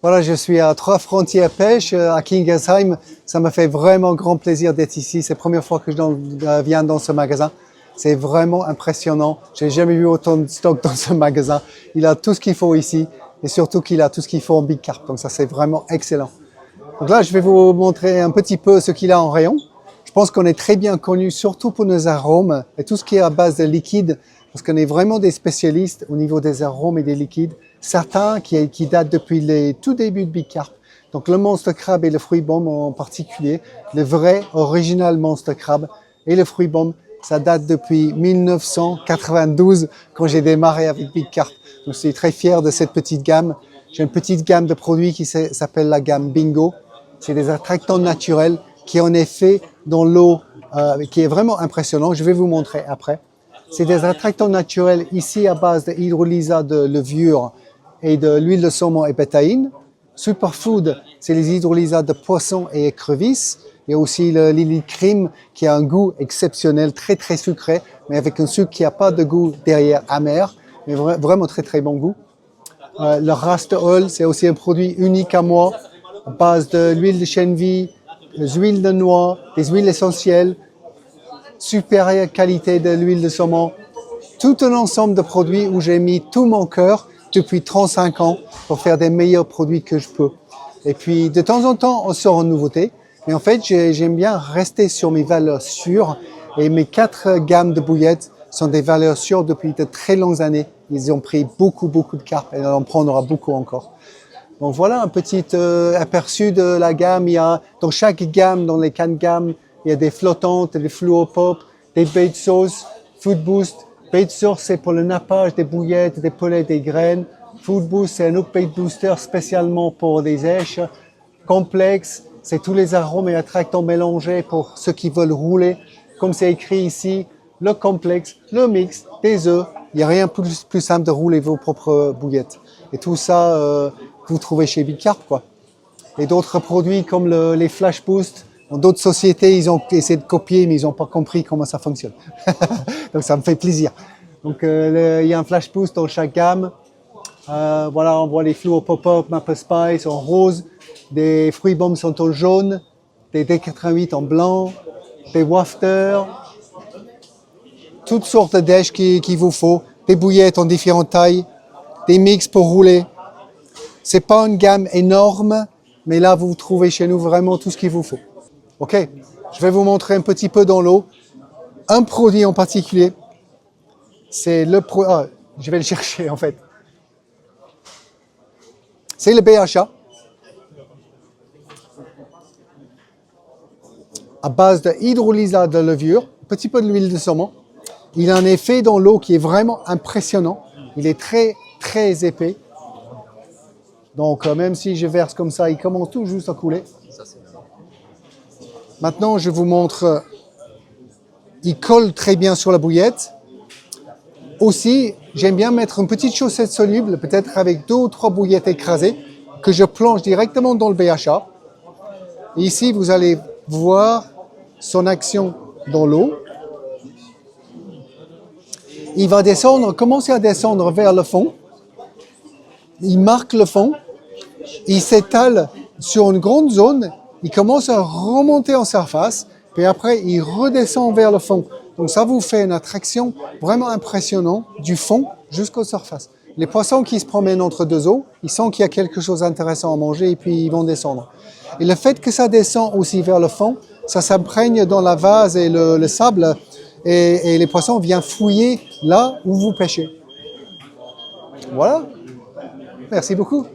Voilà, je suis à Trois Frontières Pêche, à Kingersheim. Ça me fait vraiment grand plaisir d'être ici. C'est la première fois que je viens dans ce magasin. C'est vraiment impressionnant. J'ai jamais vu autant de stock dans ce magasin. Il a tout ce qu'il faut ici et surtout qu'il a tout ce qu'il faut en Big Carp. Donc ça, c'est vraiment excellent. Donc là, je vais vous montrer un petit peu ce qu'il a en rayon. Je pense qu'on est très bien connu, surtout pour nos arômes et tout ce qui est à base de liquide, parce qu'on est vraiment des spécialistes au niveau des arômes et des liquides. Certains qui datent depuis les tout débuts de Big Carp. Donc le Monster Crab et le Fruit Bomb en particulier, le vrai original Monster Crab et le Fruit Bomb, ça date depuis 1992 quand j'ai démarré avec Big Carp. Donc je suis très fier de cette petite gamme. J'ai une petite gamme de produits qui s'appelle la gamme Bingo. C'est des attractants naturels qui en est fait dans l'eau, qui est vraiment impressionnant. Je vais vous montrer après. C'est des attractants naturels ici à base de hydrolysa de levure et de l'huile de saumon et bétaïne. Superfood, c'est les hydrolysats de poissons et écrevisses. Il y a aussi le Lily Cream qui a un goût exceptionnel, très très sucré, mais avec un sucre qui n'a pas de goût derrière amer, mais vraiment très très bon goût. Le Rust Oil, c'est aussi un produit unique à moi, à base de l'huile de chènevis, des huiles de noix, des huiles essentielles, supérieure qualité de l'huile de saumon. Tout un ensemble de produits où j'ai mis tout mon cœur depuis 35 ans pour faire des meilleurs produits que je peux. Et puis, de temps en temps, on sort en nouveauté. Mais en fait, j'aime bien rester sur mes valeurs sûres. Et mes 4 gammes de bouillettes sont des valeurs sûres depuis de très longues années. Ils ont pris beaucoup de carpes et on en prendra beaucoup encore. Donc voilà un petit aperçu de la gamme. Il y a dans chaque gamme, dans les 4 gammes, il y a des flottantes, des fluo pop, des bait sauce, food boost. Bait source, c'est pour le nappage des bouillettes, des poulets, des graines. Food boost, c'est un autre bait booster spécialement pour des èches. Complexe, c'est tous les arômes et attractants mélangés pour ceux qui veulent rouler. Comme c'est écrit ici, le complexe, le mix, des œufs. Il n'y a rien plus simple de rouler vos propres bouillettes. Et tout ça, vous trouvez chez Big Carp, quoi. Et d'autres produits comme les Flash Boost. Dans d'autres sociétés, ils ont essayé de copier, mais ils n'ont pas compris comment ça fonctionne. Donc, ça me fait plaisir. Donc, il y a un Flash Boost dans chaque gamme. Voilà, on voit les Fluo Pop-Up, Maple Spice en rose. Des Fruit Bombs sont en jaune. Des D88 en blanc. Des Wafters. Toutes sortes d'èches qu'il vous faut. Des bouillettes en différentes tailles. Des mix pour rouler. C'est pas une gamme énorme, mais là, vous trouvez chez nous vraiment tout ce qu'il vous faut. Ok, je vais vous montrer un petit peu dans l'eau. Un produit en particulier, c'est le je vais le chercher en fait. C'est le BHA. À base de hydrolysa de levure, un petit peu de l'huile de saumon. Il a un effet dans l'eau qui est vraiment impressionnant. Il est très très épais. Donc même si je verse comme ça, il commence tout juste à couler. Maintenant, je vous montre, il colle très bien sur la bouillette. Aussi, j'aime bien mettre une petite chaussette soluble, peut-être avec 2 ou 3 bouillettes écrasées, que je plonge directement dans le BHA. Et ici, vous allez voir son action dans l'eau. Il va descendre, commencer à descendre vers le fond. Il marque le fond. Il s'étale sur une grande zone. Il commence à remonter en surface, puis après, il redescend vers le fond. Donc, ça vous fait une attraction vraiment impressionnante du fond jusqu'aux surfaces. Les poissons qui se promènent entre 2 eaux, ils sentent qu'il y a quelque chose d'intéressant à manger et puis ils vont descendre. Et le fait que ça descend aussi vers le fond, ça s'imprègne dans la vase et le sable et les poissons viennent fouiller là où vous pêchez. Voilà. Merci beaucoup.